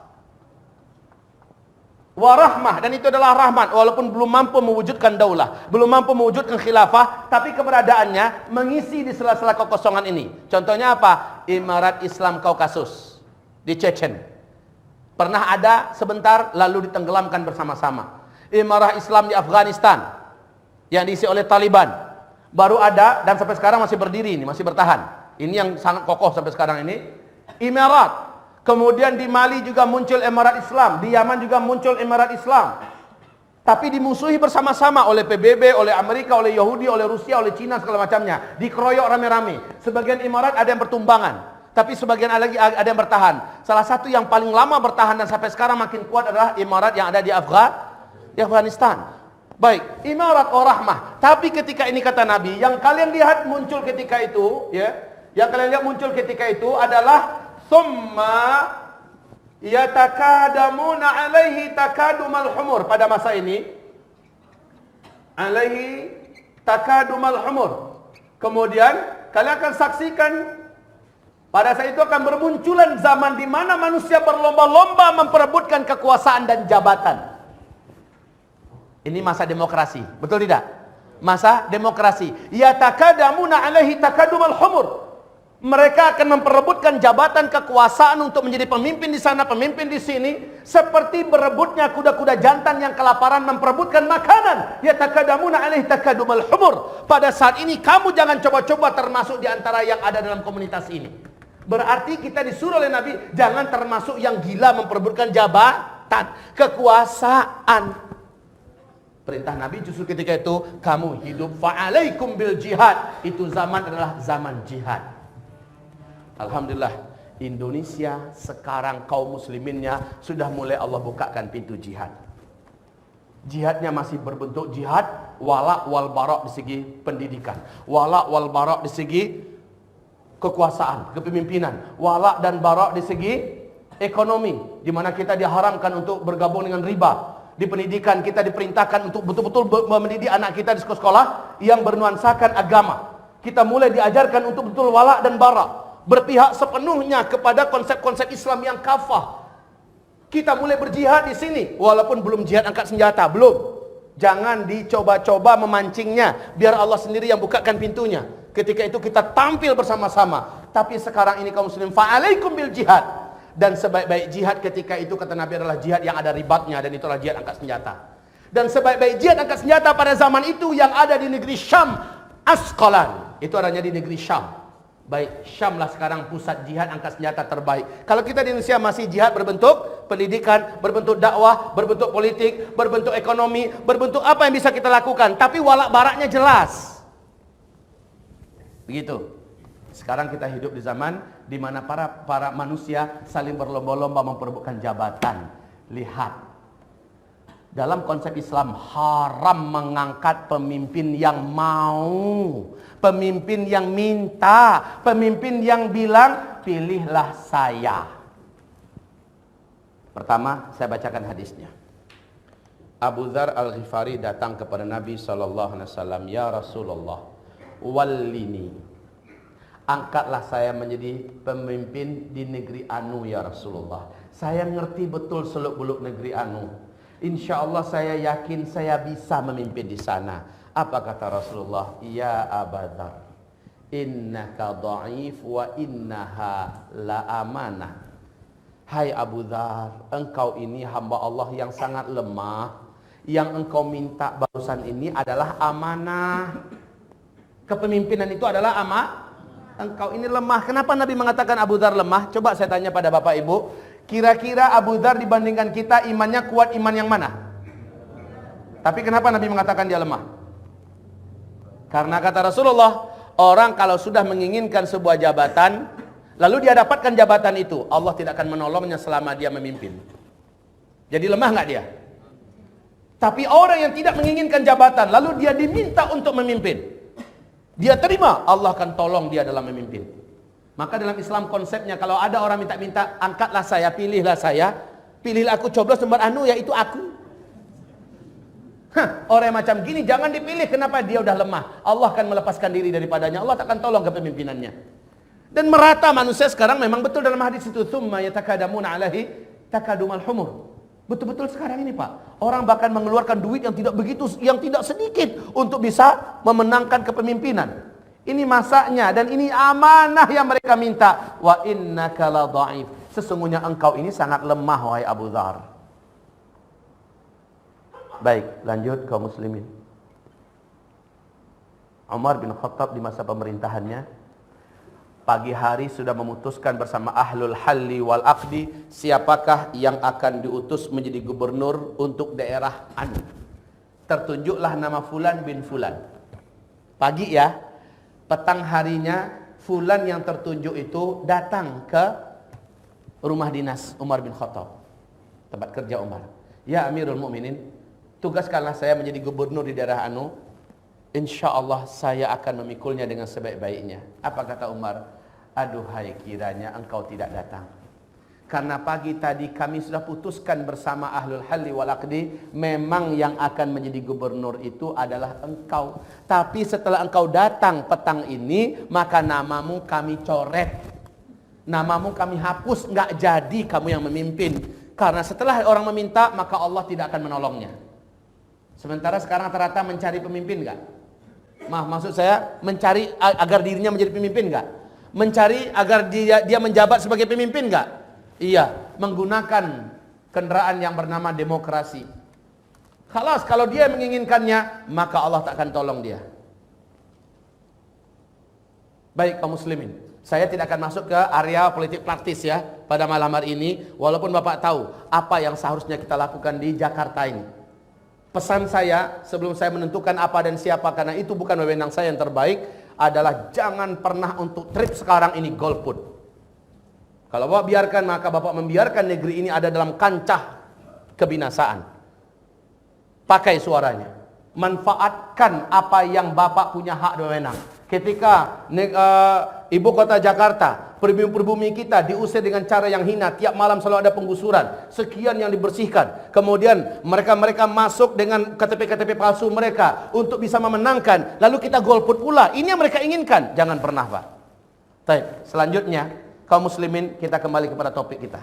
warahmah, dan itu adalah rahmat. Walaupun belum mampu mewujudkan daulah, belum mampu mewujudkan khilafah, tapi keberadaannya mengisi di sela-sela kekosongan ini. Contohnya apa? Imarat Islam Kaukasus di Chechen. Pernah ada sebentar lalu ditenggelamkan bersama-sama. Imarah Islam di Afghanistan yang diisi oleh Taliban baru ada dan sampai sekarang masih berdiri ini, masih bertahan. Ini yang sangat kokoh sampai sekarang ini. Imarat. Kemudian di Mali juga muncul Imarat Islam, di Yaman juga muncul Imarat Islam. Tapi dimusuhi bersama-sama oleh PBB, oleh Amerika, oleh Yahudi, oleh Rusia, oleh Cina, segala macamnya. Dikeroyok rame-rame. Sebagian imarat ada yang bertumbangan, tapi sebagian lagi ada yang bertahan. Salah satu yang paling lama bertahan dan sampai sekarang makin kuat adalah imarat yang ada di Afghanistan. Baik, imarat warahmah. Tapi ketika ini kata Nabi, yang kalian lihat muncul ketika itu, ya, yang kalian lihat muncul ketika itu adalah summa yatakadamuna alaihi takadumal humur. Pada masa ini, alaihi takadumal humur. Kemudian kalian akan saksikan pada saat itu akan bermunculan zaman di mana manusia berlomba-lomba memperebutkan kekuasaan dan jabatan. Ini masa demokrasi, betul tidak? Masa demokrasi. Yatakadamuna alaihi takadumal humur. Mereka akan memperebutkan jabatan kekuasaan untuk menjadi pemimpin di sana, pemimpin di sini, seperti berebutnya kuda-kuda jantan yang kelaparan memperebutkan makanan. Yatakadamuna alaihi takadumal humur. Pada saat ini kamu jangan coba-coba termasuk di antara yang ada dalam komunitas ini. Berarti kita disuruh oleh Nabi jangan termasuk yang gila memperebutkan jabatan, kekuasaan. Perintah Nabi justru ketika itu kamu hidup fa'alaikum bil jihad. Itu zaman adalah zaman jihad. Alhamdulillah, Indonesia sekarang kaum musliminnya sudah mulai Allah bukakan pintu jihad. Jihadnya masih berbentuk jihad wala wal bara' di segi pendidikan, wala wal bara' di segi kekuasaan, kepemimpinan, wala dan bara' di segi ekonomi, di mana kita diharamkan untuk bergabung dengan riba. Di pendidikan kita diperintahkan untuk betul-betul mendidik anak kita di sekolah yang bernuansakan agama. Kita mulai diajarkan untuk betul wala dan bara', berpihak sepenuhnya kepada konsep-konsep Islam yang kafah. Kita mulai berjihad di sini, walaupun belum jihad angkat senjata, belum. Jangan dicoba-coba memancingnya, biar Allah sendiri yang bukakan pintunya. Ketika itu kita tampil bersama-sama. Tapi sekarang ini kaum muslim, fa'alaikum bil jihad. Dan sebaik-baik jihad ketika itu kata Nabi adalah jihad yang ada ribatnya, dan itulah jihad angkat senjata. Dan sebaik-baik jihad angkat senjata pada zaman itu yang ada di negeri Syam, Asqalan, itu adanya di negeri Syam. Baik, Syam lah sekarang pusat jihad angkat senjata terbaik. Kalau kita di Indonesia masih jihad berbentuk pendidikan, berbentuk dakwah, berbentuk politik, berbentuk ekonomi, berbentuk apa yang bisa kita lakukan, tapi walak baraknya jelas. Begitu. Sekarang kita hidup di zaman di mana para manusia saling berlomba-lomba memperebutkan jabatan. Lihat, dalam konsep Islam haram mengangkat pemimpin yang mau, pemimpin yang minta, pemimpin yang bilang pilihlah saya. Pertama, saya bacakan hadisnya. Abu Dzar Al-Ghifari datang kepada Nabi SAW, ya Rasulullah, wallini, angkatlah saya menjadi pemimpin di negeri Anu ya Rasulullah. Saya ngerti betul seluk-beluk negeri Anu. Insya Allah saya yakin saya bisa memimpin di sana. Apa kata Rasulullah? Ya Abu Dzar, innaka dha'if wa innaha la amanah. Hai Abu Dzar, engkau ini hamba Allah yang sangat lemah. Yang engkau minta barusan ini adalah amanah. Kepemimpinan itu adalah amanah. Engkau ini lemah. Kenapa Nabi mengatakan Abu Dzar lemah? Coba saya tanya pada Bapak Ibu, Kira-kira Abu Dzar dibandingkan kita imannya kuat iman yang mana? Tapi kenapa Nabi mengatakan dia lemah? Karena kata Rasulullah, orang kalau sudah menginginkan sebuah jabatan, lalu dia dapatkan jabatan itu, Allah tidak akan menolongnya selama dia memimpin. Jadi lemah nggak dia? Tapi orang yang tidak menginginkan jabatan, lalu dia diminta untuk memimpin, dia terima, Allah akan tolong dia dalam memimpin. Maka dalam Islam konsepnya, kalau ada orang minta-minta, angkatlah saya, pilihlah aku, coblos nomor anu, yaitu aku. Orang yang macam gini jangan dipilih. Kenapa? Dia udah lemah. Allah akan melepaskan diri daripadanya. Allah tak akan tolong kepemimpinannya. Dan merata manusia sekarang memang betul dalam hadis itu, tsumma yatakadamuna alaihi takadumal humur. Betul-betul sekarang ini Pak, orang bahkan mengeluarkan duit yang tidak sedikit untuk bisa memenangkan kepemimpinan. Ini masaknya dan ini amanah yang mereka minta. Wa innaka la dhaif. Sesungguhnya engkau ini sangat lemah wahai Abu Dzar. Baik, lanjut kaum muslimin. Umar bin Khattab di masa pemerintahannya, pagi hari sudah memutuskan bersama ahlul halli wal aqdi, siapakah yang akan diutus menjadi gubernur untuk daerah anu. Tertunjuklah nama Fulan bin Fulan. Pagi ya, petang harinya Fulan yang tertunjuk itu datang ke rumah dinas Umar bin Khattab, tempat kerja Umar. Ya Amirul Mukminin, tugaskanlah saya menjadi gubernur di daerah anu. Insya Allah saya akan memikulnya dengan sebaik-baiknya. Apa kata Umar? Aduhai kiranya engkau tidak datang. Karena pagi tadi kami sudah putuskan bersama ahlul halli wal aqdi, memang yang akan menjadi gubernur itu adalah engkau. Tapi setelah engkau datang petang ini, maka namamu kami coret. Namamu kami hapus, nggak jadi kamu yang memimpin. Karena setelah orang meminta, maka Allah tidak akan menolongnya. Sementara sekarang rata-rata mencari pemimpin enggak? Maksud saya mencari agar dirinya menjadi pemimpin enggak? Mencari agar dia menjabat sebagai pemimpin enggak? Iya, menggunakan kendaraan yang bernama demokrasi. Kalau dia menginginkannya, maka Allah tak akan tolong dia. Baik kaum muslimin, saya tidak akan masuk ke area politik praktis ya pada malam hari ini, walaupun Bapak tahu apa yang seharusnya kita lakukan di Jakarta ini. Pesan saya sebelum saya menentukan apa dan siapa, karena itu bukan wewenang saya yang terbaik, adalah jangan pernah untuk trip sekarang ini golput. Kalau Bapak biarkan, maka Bapak membiarkan negeri ini ada dalam kancah kebinasaan. Pakai suaranya, manfaatkan apa yang Bapak punya hak dan wewenang. Ketika ibu kota Jakarta, pribumi kita diusir dengan cara yang hina, tiap malam selalu ada penggusuran, sekian yang dibersihkan. Kemudian mereka masuk dengan KTP-KTP palsu mereka untuk bisa memenangkan, lalu kita golput pula. Ini yang mereka inginkan. Jangan pernah Pak. Baik, selanjutnya kaum muslimin, kita kembali kepada topik kita.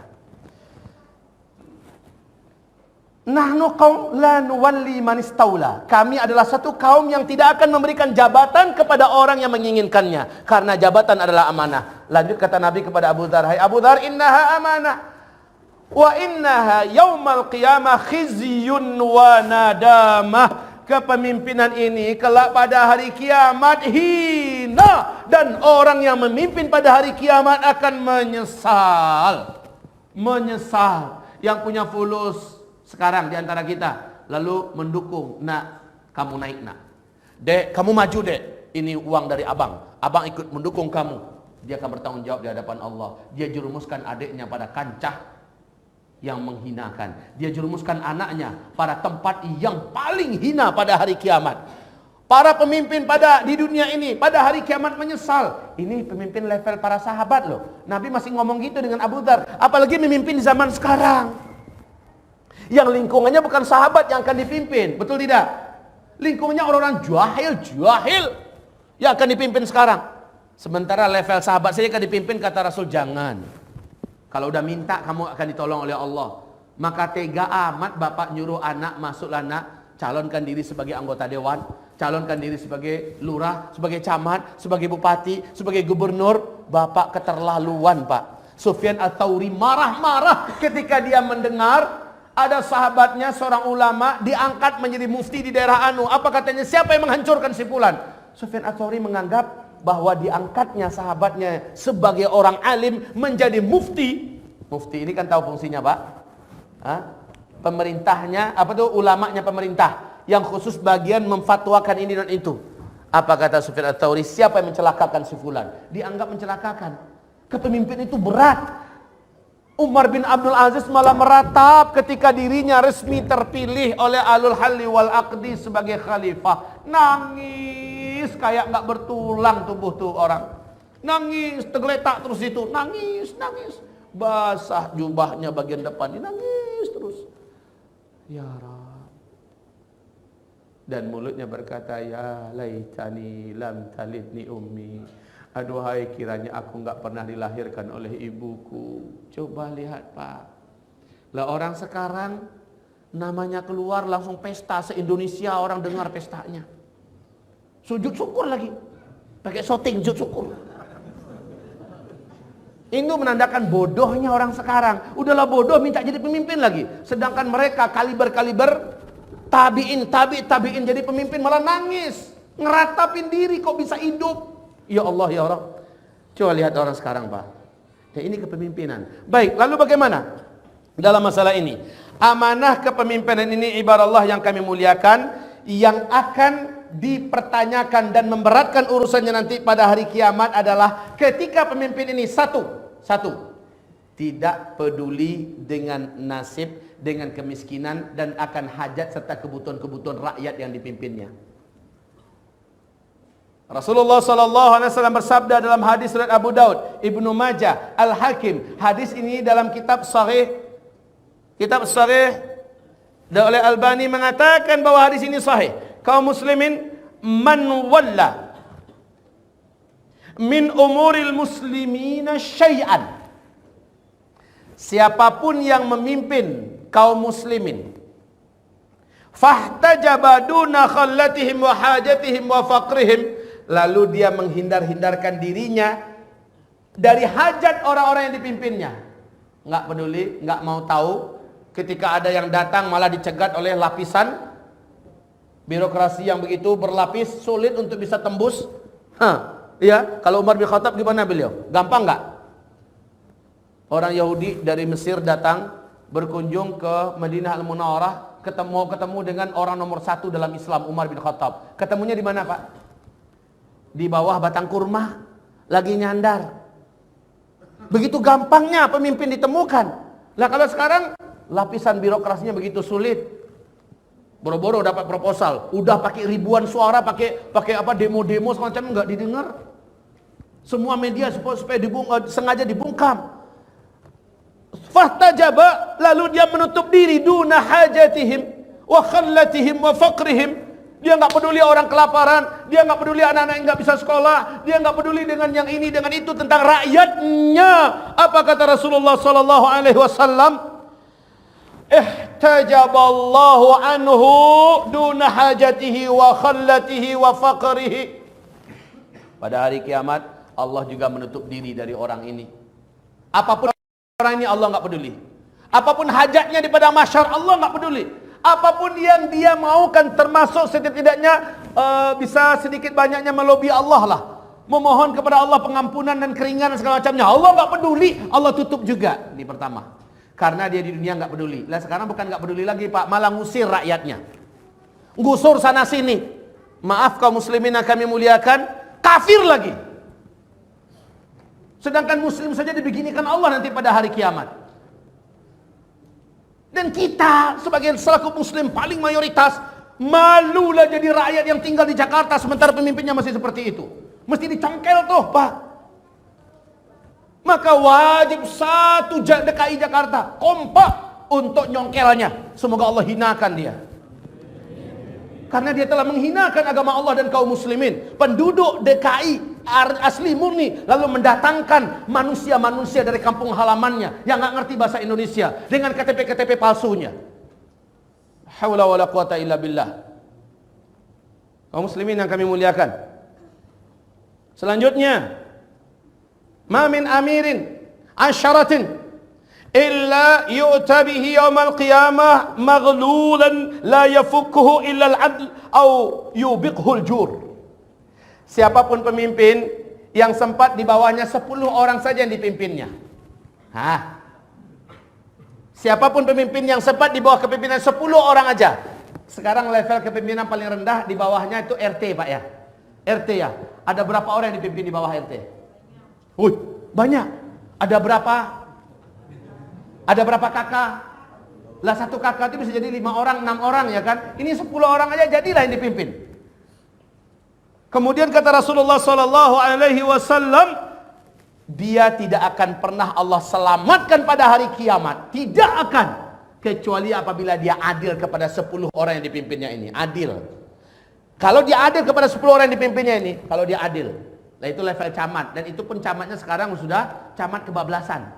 Nahnu qaum la nuwalli man istaula. Kami adalah satu kaum yang tidak akan memberikan jabatan kepada orang yang menginginkannya, karena jabatan adalah amanah. Lanjut kata Nabi kepada Abu Dzar, "Hai Abu Dzar, innaha amanah wa innaha yaumal qiyamah khizyun wa nadamah." Kepemimpinan ini kelak pada hari kiamat hina, dan orang yang memimpin pada hari kiamat akan menyesal. Yang punya fulus sekarang di antara kita lalu mendukung, nak kamu naik nak, dek kamu maju dek, ini uang dari abang ikut mendukung kamu. Dia akan bertanggung jawab di hadapan Allah. Dia jerumuskan adiknya pada kancah yang menghinakan, dia jerumuskan anaknya pada tempat yang paling hina pada hari kiamat. Para pemimpin di dunia ini pada hari kiamat menyesal. Ini pemimpin level para sahabat loh. Nabi masih ngomong gitu dengan Abu Dzar, apalagi memimpin di zaman sekarang yang lingkungannya bukan sahabat yang akan dipimpin, betul tidak? Lingkungannya orang-orang jahil yang akan dipimpin sekarang. Sementara level sahabat saja akan dipimpin, kata Rasul, jangan. Kalau udah minta kamu akan ditolong oleh Allah. Maka tega amat bapak nyuruh anak, masuklah nak, calonkan diri sebagai anggota dewan, calonkan diri sebagai lurah, sebagai camat, sebagai bupati, sebagai gubernur. Bapak keterlaluan Pak. Sufyan Ats-Tsauri marah-marah ketika dia mendengar ada sahabatnya seorang ulama diangkat menjadi mufti di daerah anu. Apa katanya? Siapa yang menghancurkan si fulan? Sufyan Ats-Tsauri menganggap bahwa diangkatnya sahabatnya sebagai orang alim menjadi mufti Mufti ini kan tahu fungsinya, Pak. Hah? Pemerintahnya, apa tuh, ulamanya pemerintah yang khusus bagian memfatwakan ini dan itu. Apa kata Sufyan Ats-Tsauri? Siapa yang mencelakakan si fulan? Dianggap mencelakakan. Kepemimpinan itu berat. Umar bin Abdul Aziz malah meratap ketika dirinya resmi terpilih oleh Alul Halli wal Aqdi sebagai khalifah. Nangis kayak nggak bertulang tubuh tuh orang. Nangis, tergeletak terus itu. Nangis, nangis. Basah jubahnya bagian depan, nangis terus. Ya Rab. Dan mulutnya berkata, ya laitani lam talidni ummi. Aduhai kiranya aku enggak pernah dilahirkan oleh ibuku. Coba lihat, Pak. Lah orang sekarang namanya keluar langsung pesta, se-Indonesia orang dengar pestanya. Sujud syukur lagi. Pakai shooting sujud syukur. Itu menandakan bodohnya orang sekarang. Udahlah bodoh minta jadi pemimpin lagi. Sedangkan mereka kaliber-kaliber tabi'in jadi pemimpin malah nangis. Ngeratapin diri kok bisa hidup. Ya Allah, ya Allah. Coba lihat orang sekarang, Pak. Ya, ini kepemimpinan. Baik, lalu bagaimana dalam masalah ini? Amanah kepemimpinan ini ibarat Allah yang kami muliakan, yang akan dipertanyakan dan memberatkan urusannya nanti pada hari kiamat adalah ketika pemimpin ini satu, tidak peduli dengan nasib, dengan kemiskinan dan akan hajat serta kebutuhan-kebutuhan rakyat yang dipimpinnya. Rasulullah SAW bersabda dalam hadis riwayat Abu Daud, Ibnu Majah, Al-Hakim. Hadis ini dalam kitab Sahih dan oleh Albani mengatakan bahwa hadis ini sahih. Kaum muslimin, man walla min umuril muslimina syai'an. Siapapun yang memimpin kaum muslimin, fahtajaba duna khallatihim wa hajatihim wa faqrihim, lalu dia menghindar-hindarkan dirinya dari hajat orang-orang yang dipimpinnya. Nggak peduli, nggak mau tahu. Ketika ada yang datang malah dicegat oleh lapisan birokrasi yang begitu berlapis, sulit untuk bisa tembus. Ya, kalau Umar bin Khattab gimana beliau? Gampang nggak? Orang Yahudi dari Mesir datang berkunjung ke Madinah Al-Munawwarah, ketemu dengan orang nomor 1 dalam Islam, Umar bin Khattab. Ketemunya di mana, Pak? Di bawah batang kurma, lagi nyandar. Begitu gampangnya pemimpin ditemukan. Lah kalau sekarang lapisan birokrasinya begitu sulit. Boro-boro dapat proposal, udah pakai ribuan suara, pakai apa demo-demo semacam, enggak didengar. Semua media supaya sengaja dibungkam. Fahtajaba, lalu dia menutup diri duna hajatihim wa khallatihim wa faqrihim. Dia nggak peduli orang kelaparan, dia nggak peduli anak-anak yang nggak bisa sekolah, dia nggak peduli dengan yang ini dengan itu tentang rakyatnya. Apa kata Rasulullah sallallahu alaihi wasallam? Ihtajaballahu anhu duna hajatihi wa khallatihi wa faqrihi. Pada hari kiamat Allah juga menutup diri dari orang ini. Apapun orang ini Allah nggak peduli. Apapun hajatnya di padang mahsyar Allah nggak peduli. Apapun yang dia maukan, termasuk setidaknya bisa sedikit banyaknya melobi Allah lah, memohon kepada Allah pengampunan dan keringanan segala macamnya, Allah nggak peduli. Allah tutup juga di pertama, karena dia di dunia nggak peduli. Lah sekarang bukan nggak peduli lagi, Pak, malah ngusir rakyatnya, ngusur sana sini. Maaf kaum muslimin yang kami muliakan, kafir lagi. Sedangkan muslim saja dibeginikan Allah nanti pada hari kiamat. Dan kita sebagai selaku muslim paling mayoritas malulah jadi rakyat yang tinggal di Jakarta sementara pemimpinnya masih seperti itu. Mesti dicongkel tuh, Pak. Maka wajib satu DKI Jakarta kompak untuk nyongkelnya. Semoga Allah hinakan dia. Karena dia telah menghinakan agama Allah dan kaum muslimin. Penduduk DKI asli murni, lalu mendatangkan manusia-manusia dari kampung halamannya yang nggak ngerti bahasa Indonesia dengan KTP-KTP palsunya. Haula wala quwata illa billah. Kaum muslimin yang kami muliakan. Selanjutnya, ma min amirin asyaratin illa yu'ta bihi yaumal qiyamah maghlulan la yafukhu illa al-'adl au yubiqhu al-jur. Siapapun pemimpin yang sempat di bawahnya 10 orang saja yang dipimpinnya. Siapapun pemimpin yang sempat di bawah kepemimpinan 10 orang aja. Sekarang level kepemimpinan paling rendah, di bawahnya itu RT, Pak ya. RT ya. Ada berapa orang yang dipimpin di bawah RT? Wih, banyak. Ada berapa kakak? Lah satu kakak itu bisa jadi 5 orang, 6 orang ya kan? Ini 10 orang aja jadilah yang dipimpin. Kemudian kata Rasulullah sallallahu alaihi wasallam, dia tidak akan pernah Allah selamatkan pada hari kiamat. Tidak akan, kecuali apabila dia adil kepada 10 orang yang dipimpinnya ini. Adil. Kalau dia adil kepada 10 orang yang dipimpinnya ini, kalau dia adil. Nah itu level camat. Dan itu pun camatnya sekarang sudah camat kebablasan.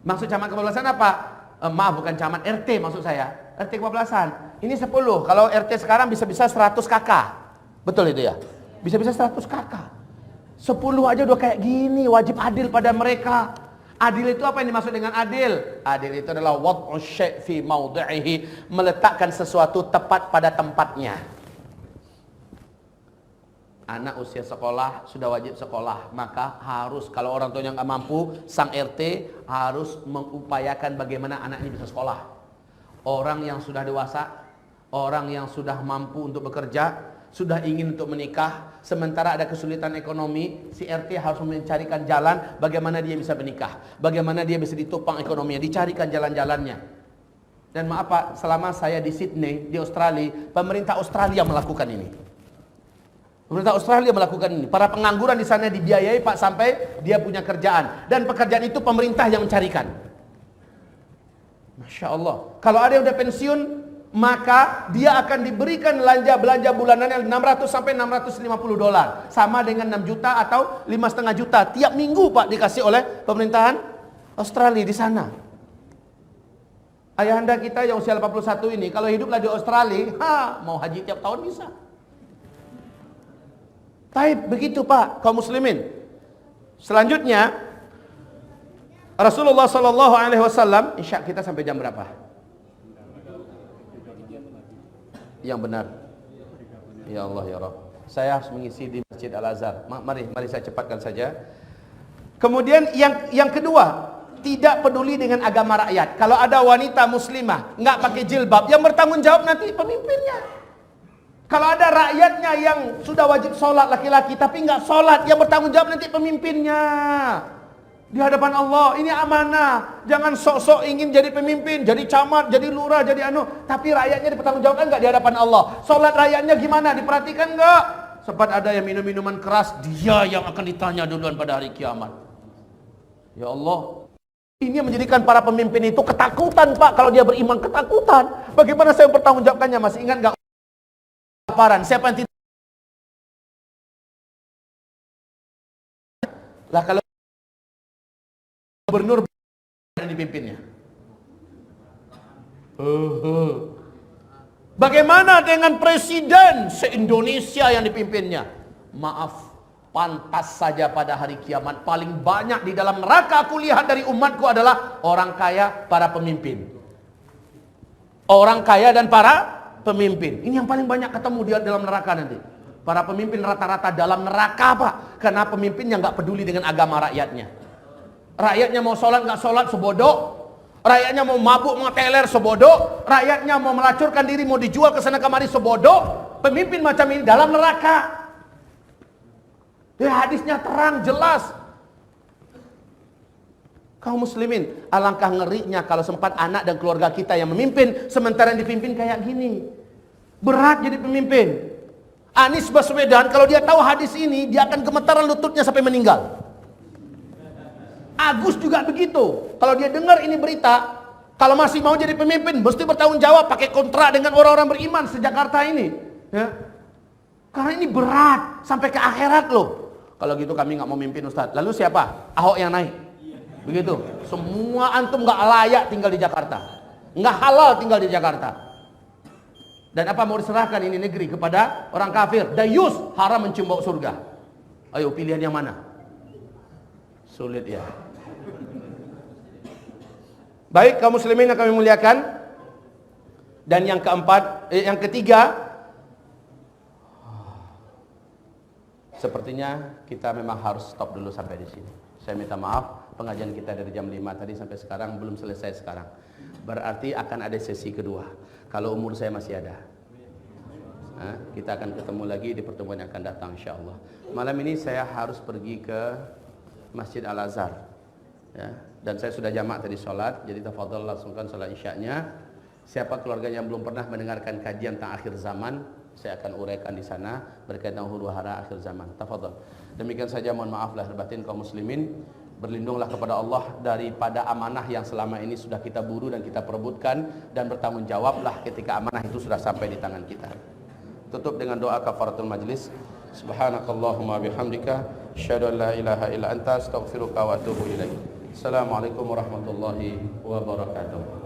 Maksud camat kebablasan apa? Maaf, bukan camat, RT maksud saya. RT kebablasan. Ini 10. Kalau RT sekarang bisa-bisa 100 kakak. Betul itu ya? Bisa-bisa 100 kakak. 10 aja udah kayak gini, wajib adil pada mereka. Adil itu apa yang dimaksud dengan adil? Adil itu adalah wad'u syai' fi mawdi'ihi, meletakkan sesuatu tepat pada tempatnya. Anak usia sekolah sudah wajib sekolah, maka harus kalau orang tuanya nggak mampu, sang RT harus mengupayakan bagaimana anaknya bisa sekolah. Orang yang sudah dewasa, orang yang sudah mampu untuk bekerja, sudah ingin untuk menikah, sementara ada kesulitan ekonomi, si RT harus mencarikan jalan bagaimana dia bisa menikah, bagaimana dia bisa ditopang ekonominya, dicarikan jalan-jalannya. Dan maaf Pak, selama saya di Sydney, di Australia, pemerintah Australia melakukan ini. Pemerintah Australia melakukan ini. Para pengangguran di sana dibiayai Pak sampai dia punya kerjaan, dan pekerjaan itu pemerintah yang mencarikan. Masya Allah. Kalau ada yang udah pensiun, maka dia akan diberikan belanja bulanan yang 600 sampai 650 dolar, sama dengan 6 juta atau 5,5 juta tiap minggu Pak dikasih oleh pemerintahan Australia di sana. Ayahanda kita yang usia 81 ini kalau hiduplah di Australia, mau haji tiap tahun bisa. Taib begitu Pak kaum muslimin. Selanjutnya Rasulullah sallallahu alaihi wasallam, isya kita sampai jam berapa? Yang benar. Ya Allah ya Rabb. Saya harus mengisi di Masjid Al-Azhar. Mari saya cepatkan saja. Kemudian yang kedua, tidak peduli dengan agama rakyat. Kalau ada wanita muslimah nggak pakai jilbab, yang bertanggung jawab nanti pemimpinnya. Kalau ada rakyatnya yang sudah wajib sholat laki-laki tapi nggak sholat, yang bertanggung jawab nanti pemimpinnya. Di hadapan Allah, ini amanah. Jangan sok-sok ingin jadi pemimpin, jadi camat, jadi lurah, jadi tapi rakyatnya dipertanggungjawabkan nggak di hadapan Allah? Sholat rakyatnya gimana? Diperhatikan nggak? Sempat ada yang minum minuman keras, dia yang akan ditanya duluan pada hari kiamat. Ya Allah, ini yang menjadikan para pemimpin itu ketakutan Pak. Kalau dia beriman, ketakutan. Bagaimana saya bertanggungjawabkannya? Masih ingat nggak? Laparan. Siapa yang tidak? Lah kalau gubernur yang dipimpinnya. Bagaimana dengan presiden se-Indonesia yang dipimpinnya? Maaf, pantas saja pada hari kiamat paling banyak di dalam neraka aku lihat dari umatku adalah orang kaya, para pemimpin. Orang kaya dan para pemimpin. Ini yang paling banyak ketemu di dalam neraka nanti. Para pemimpin rata-rata dalam neraka Pak, karena pemimpinnya nggak peduli dengan agama rakyatnya. Rakyatnya mau sholat nggak sholat sebodoh, rakyatnya mau mabuk mau teler sebodoh, rakyatnya mau melacurkan diri mau dijual ke sana kemari sebodoh. Pemimpin macam ini dalam neraka. Hadisnya terang jelas. Kaum muslimin, alangkah ngerinya kalau sempat anak dan keluarga kita yang memimpin, sementara yang dipimpin kayak gini. Berat jadi pemimpin. Anies Baswedan kalau dia tahu hadis ini, dia akan gemetaran lututnya sampai meninggal. Agus juga begitu. Kalau dia dengar ini berita, kalau masih mau jadi pemimpin, mesti bertanggung jawab, pakai kontrak dengan orang-orang beriman se-Jakarta ini. Ya. Karena ini berat sampai ke akhirat loh. Kalau gitu kami nggak mau mimpin Ustaz. Lalu siapa? Ahok yang naik. Begitu. Semua antum nggak layak tinggal di Jakarta, nggak halal tinggal di Jakarta. Dan apa mau diserahkan ini negeri kepada orang kafir? Dayus, haram mencium bau surga. Ayo pilihan yang mana? Sulit ya. Baik kaum muslimin yang kami muliakan. Dan yang keempat, yang ketiga, sepertinya kita memang harus stop dulu sampai di sini. Saya minta maaf, pengajian kita dari jam 5 tadi sampai sekarang belum selesai sekarang. Berarti akan ada sesi kedua. Kalau umur saya masih ada. Kita akan ketemu lagi di pertemuan yang akan datang insyaAllah. Malam ini saya harus pergi ke Masjid Al-Azhar. Ya, dan saya sudah jamak tadi sholat, jadi tafadhol langsungkan sholat isyaknya. Siapa keluarga yang belum pernah mendengarkan kajian tentang akhir zaman, saya akan uraikan di sana berkaitan huru-hara akhir zaman. Tafadhol. Demikian saja, mohon maaf lahir batin kaum muslimin. Berlindunglah kepada Allah daripada amanah yang selama ini sudah kita buru dan kita perebutkan, dan bertanggung jawablah ketika amanah itu sudah sampai di tangan kita. Tutup dengan doa kafaratul majlis. Subhanakallahumma bihamdika asyhadu an la ilaha illa anta astaghfiruka wa atubu ilaik. Assalamualaikum warahmatullahi wabarakatuh.